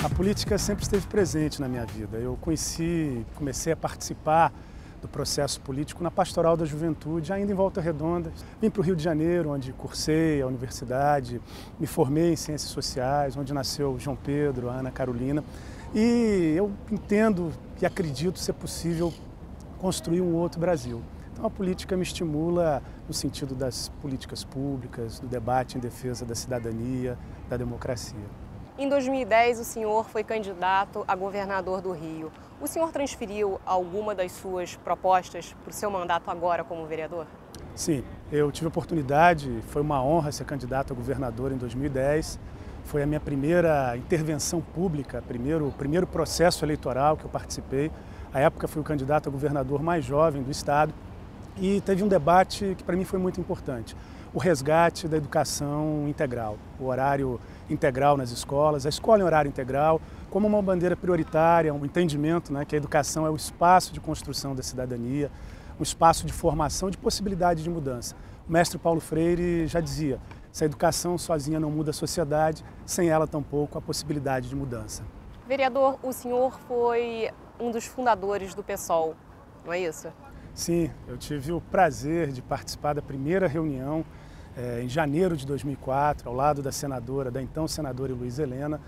A política sempre esteve presente na minha vida. Eu comecei a participar do processo político na Pastoral da Juventude, ainda em Volta Redonda. Vim para o Rio de Janeiro, onde cursei a universidade, me formei em Ciências Sociais, onde nasceu João Pedro, a Ana Carolina. E eu entendo e acredito ser possível construir um outro Brasil. Então a política me estimula no sentido das políticas públicas, do debate em defesa da cidadania, da democracia. Em 2010, o senhor foi candidato a governador do Rio. O senhor transferiu alguma das suas propostas para o seu mandato agora como vereador? Sim, eu tive a oportunidade, foi uma honra ser candidato a governador em 2010. Foi a minha primeira intervenção pública, primeiro processo eleitoral que eu participei. À época fui o candidato a governador mais jovem do estado e teve um debate que para mim foi muito importante. O resgate da educação integral, o horário integral nas escolas, a escola em horário integral, como uma bandeira prioritária, um entendimento, que a educação é o espaço de construção da cidadania, um espaço de formação, de possibilidade de mudança. O mestre Paulo Freire já dizia, se a educação sozinha não muda a sociedade, sem ela tampouco a possibilidade de mudança. Vereador, o senhor foi um dos fundadores do PSOL, não é isso? Sim, eu tive o prazer de participar da primeira reunião em janeiro de 2004, ao lado da então senadora Luísa Helena,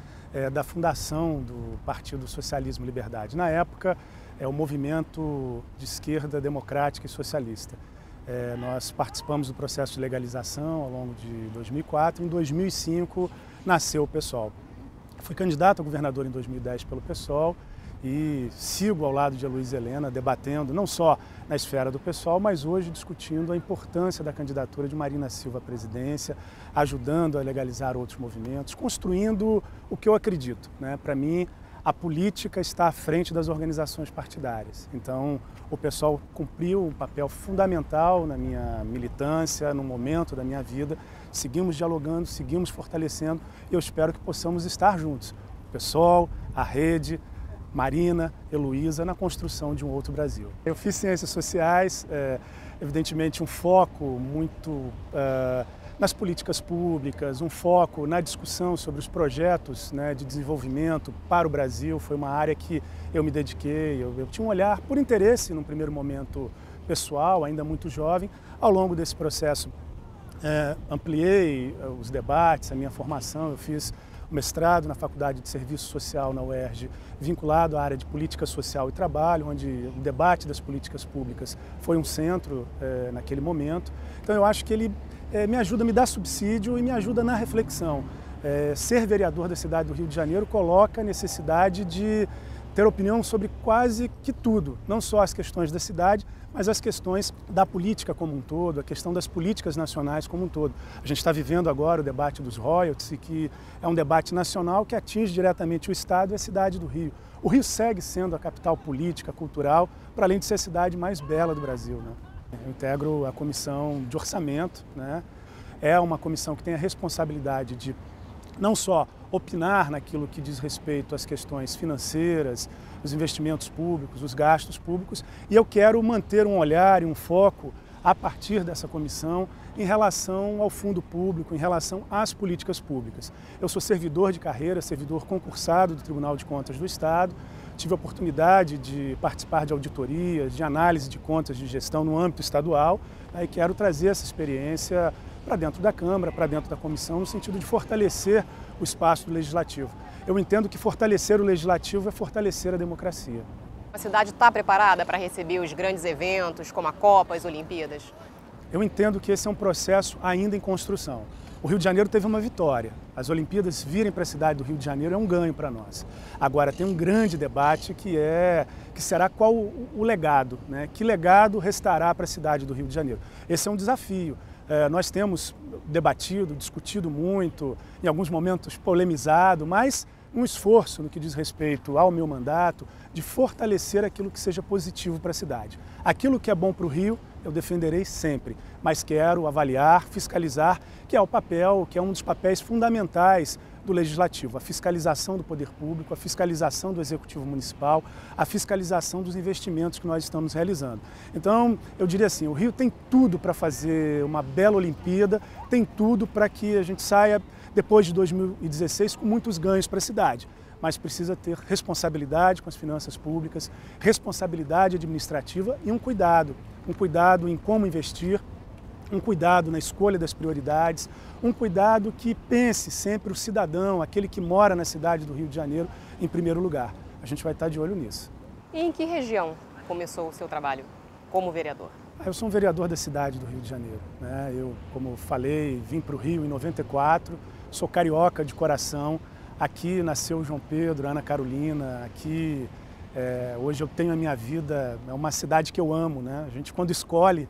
da fundação do Partido Socialismo e Liberdade. Na época, o movimento de esquerda democrática e socialista. Nós participamos do processo de legalização ao longo de 2004. Em 2005, nasceu o PSOL. Fui candidato a governador em 2010 pelo PSOL e sigo ao lado de Luísa Helena debatendo, não só na esfera do PSOL, mas hoje discutindo a importância da candidatura de Marina Silva à presidência, ajudando a legalizar outros movimentos, construindo o que eu acredito. Para mim, a política está à frente das organizações partidárias. Então, o PSOL cumpriu um papel fundamental na minha militância, no momento da minha vida. Seguimos dialogando, seguimos fortalecendo e eu espero que possamos estar juntos. O PSOL, a rede, Marina, Heloísa, na construção de um outro Brasil. Eu fiz Ciências Sociais, evidentemente um foco muito nas políticas públicas, um foco na discussão sobre os projetos de desenvolvimento para o Brasil. Foi uma área que eu me dediquei, eu tinha um olhar por interesse, num primeiro momento pessoal, ainda muito jovem. Ao longo desse processo, ampliei os debates, a minha formação, eu fiz mestrado na Faculdade de Serviço Social na UERJ, vinculado à área de Política Social e Trabalho, onde o debate das políticas públicas foi um centro naquele momento. Então eu acho que ele me ajuda, me dá subsídio e me ajuda na reflexão. Ser vereador da cidade do Rio de Janeiro coloca a necessidade de ter opinião sobre quase que tudo, não só as questões da cidade, mas as questões da política como um todo, a questão das políticas nacionais como um todo. A gente está vivendo agora o debate dos royalties, que é um debate nacional que atinge diretamente o Estado e a cidade do Rio. O Rio segue sendo a capital política, cultural, para além de ser a cidade mais bela do Brasil. Eu integro a comissão de orçamento, É uma comissão que tem a responsabilidade de não só opinar naquilo que diz respeito às questões financeiras, os investimentos públicos, os gastos públicos, e eu quero manter um olhar e um foco a partir dessa comissão em relação ao fundo público, em relação às políticas públicas. Eu sou servidor de carreira, servidor concursado do Tribunal de Contas do Estado, tive a oportunidade de participar de auditorias, de análise de contas de gestão no âmbito estadual, e quero trazer essa experiência para dentro da Câmara, para dentro da comissão, no sentido de fortalecer o espaço do Legislativo. Eu entendo que fortalecer o Legislativo é fortalecer a democracia. A cidade está preparada para receber os grandes eventos, como a Copa, as Olimpíadas? Eu entendo que esse é um processo ainda em construção. O Rio de Janeiro teve uma vitória. As Olimpíadas virem para a cidade do Rio de Janeiro é um ganho para nós. Agora, tem um grande debate que será qual o legado, Que legado restará para a cidade do Rio de Janeiro? Esse é um desafio. Nós temos debatido, discutido muito, em alguns momentos polemizado, mas um esforço no que diz respeito ao meu mandato de fortalecer aquilo que seja positivo para a cidade. Aquilo que é bom para o Rio, eu defenderei sempre, mas quero avaliar, fiscalizar, que é o papel, que é um dos papéis fundamentais do Legislativo, a fiscalização do poder público, a fiscalização do Executivo Municipal, a fiscalização dos investimentos que nós estamos realizando. Então, eu diria assim, o Rio tem tudo para fazer uma bela Olimpíada, tem tudo para que a gente saia, depois de 2016, com muitos ganhos para a cidade. mas precisa ter responsabilidade com as finanças públicas, responsabilidade administrativa e um cuidado em como investir, um cuidado na escolha das prioridades, um cuidado que pense sempre o cidadão, aquele que mora na cidade do Rio de Janeiro, em primeiro lugar. A gente vai estar de olho nisso. E em que região começou o seu trabalho como vereador? Eu sou um vereador da cidade do Rio de Janeiro, né? Eu, como falei, vim para o Rio em 94, sou carioca de coração. Aqui nasceu João Pedro, Ana Carolina, aqui hoje eu tenho a minha vida, é uma cidade que eu amo, né? A gente quando escolhe,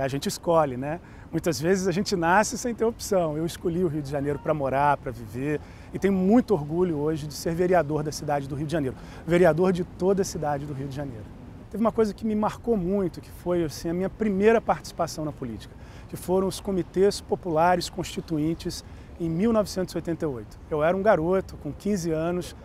a gente escolhe, né? Muitas vezes a gente nasce sem ter opção. Eu escolhi o Rio de Janeiro para morar, para viver e tenho muito orgulho hoje de ser vereador da cidade do Rio de Janeiro, vereador de toda a cidade do Rio de Janeiro. Teve uma coisa que me marcou muito, que foi assim, a minha primeira participação na política, que foram os comitês populares constituintes em 1988. Eu era um garoto com 15 anos,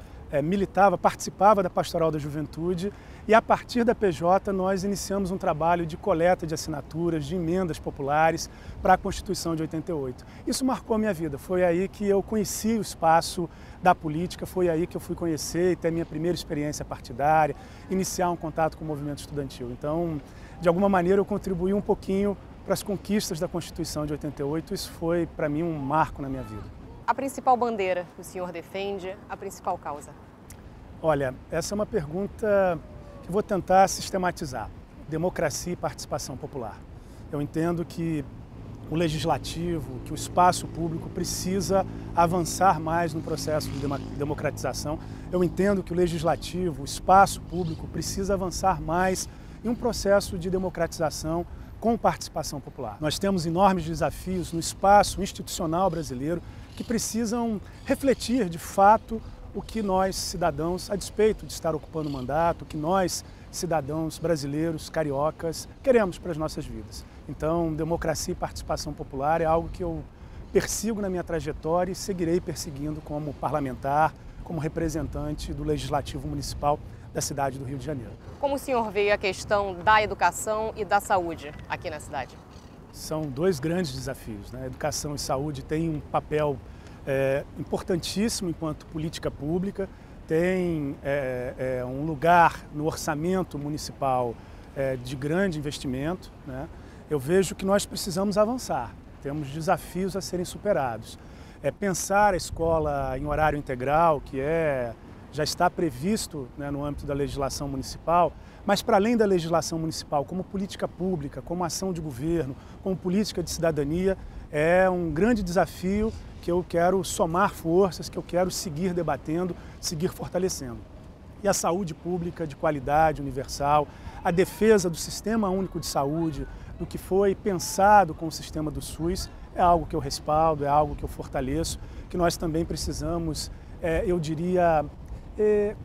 militava, participava da Pastoral da Juventude e a partir da PJ nós iniciamos um trabalho de coleta de assinaturas, de emendas populares para a Constituição de 88. Isso marcou a minha vida, foi aí que eu conheci o espaço da política, foi aí que eu fui conhecer e ter a minha primeira experiência partidária, iniciar um contato com o movimento estudantil. Então, de alguma maneira eu contribuí um pouquinho para as conquistas da Constituição de 88, isso foi para mim um marco na minha vida. A principal bandeira que o senhor defende, a principal causa? Olha, essa é uma pergunta que eu vou tentar sistematizar. Democracia e participação popular. Eu entendo que o legislativo, que o espaço público precisa avançar mais no processo de democratização. Eu entendo que o legislativo, o espaço público precisa avançar mais em um processo de democratização com participação popular. Nós temos enormes desafios no espaço institucional brasileiro que precisam refletir, de fato, o que nós, cidadãos, a despeito de estar ocupando o mandato, o que nós, cidadãos brasileiros, cariocas, queremos para as nossas vidas. Então, democracia e participação popular é algo que eu persigo na minha trajetória e seguirei perseguindo como parlamentar, como representante do Legislativo Municipal da cidade do Rio de Janeiro. Como o senhor vê a questão da educação e da saúde aqui na cidade? São dois grandes desafios, né? Educação e saúde têm um papel importantíssimo enquanto política pública, tem um lugar no orçamento municipal de grande investimento, né? Eu vejo que nós precisamos avançar, temos desafios a serem superados. Pensar a escola em horário integral, que já está previsto, né, no âmbito da legislação municipal, mas para além da legislação municipal, como política pública, como ação de governo, como política de cidadania, é um grande desafio que eu quero somar forças, que eu quero seguir debatendo, seguir fortalecendo. E a saúde pública de qualidade universal, a defesa do Sistema Único de Saúde, do que foi pensado com o sistema do SUS, é algo que eu respaldo, é algo que eu fortaleço, que nós também precisamos, eu diria,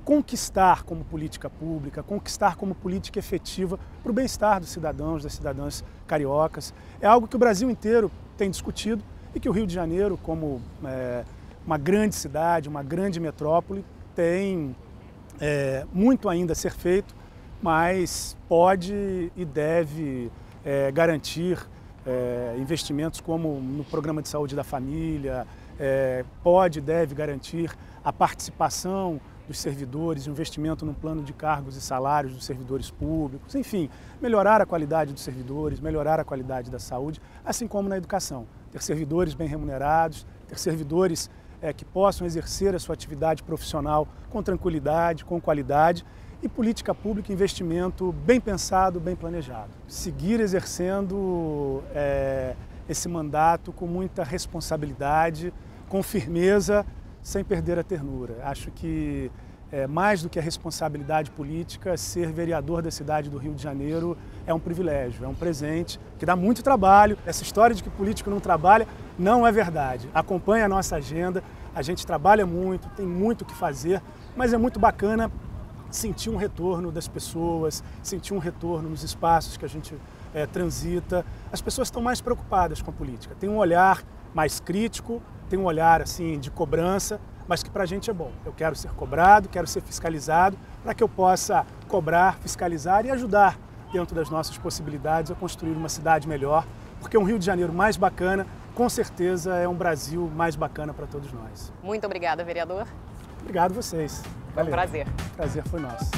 conquistar como política pública, conquistar como política efetiva para o bem-estar dos cidadãos, das cidadãs cariocas. É algo que o Brasil inteiro tem discutido e que o Rio de Janeiro, como uma grande cidade, uma grande metrópole, tem muito ainda a ser feito, mas pode e deve garantir investimentos como no Programa de Saúde da Família, pode e deve garantir a participação dos servidores, investimento no plano de cargos e salários dos servidores públicos, enfim, melhorar a qualidade dos servidores, melhorar a qualidade da saúde, assim como na educação. Ter servidores bem remunerados, ter servidores que possam exercer a sua atividade profissional com tranquilidade, com qualidade, e política pública, investimento bem pensado, bem planejado. Seguir exercendo esse mandato com muita responsabilidade, com firmeza, sem perder a ternura. Acho que mais do que a responsabilidade política, ser vereador da cidade do Rio de Janeiro é um privilégio, é um presente que dá muito trabalho. Essa história de que político não trabalha não é verdade. Acompanha a nossa agenda, a gente trabalha muito, tem muito o que fazer, mas é muito bacana sentir um retorno das pessoas, sentir um retorno nos espaços que a gente transita. As pessoas estão mais preocupadas com a política, tem um olhar mais crítico, tem um olhar assim de cobrança, mas que para a gente é bom. Eu quero ser cobrado, quero ser fiscalizado, para que eu possa cobrar, fiscalizar e ajudar dentro das nossas possibilidades a construir uma cidade melhor, porque um Rio de Janeiro mais bacana, com certeza é um Brasil mais bacana para todos nós. Muito obrigada, vereador. Obrigado a vocês. Foi um prazer. O prazer foi nosso.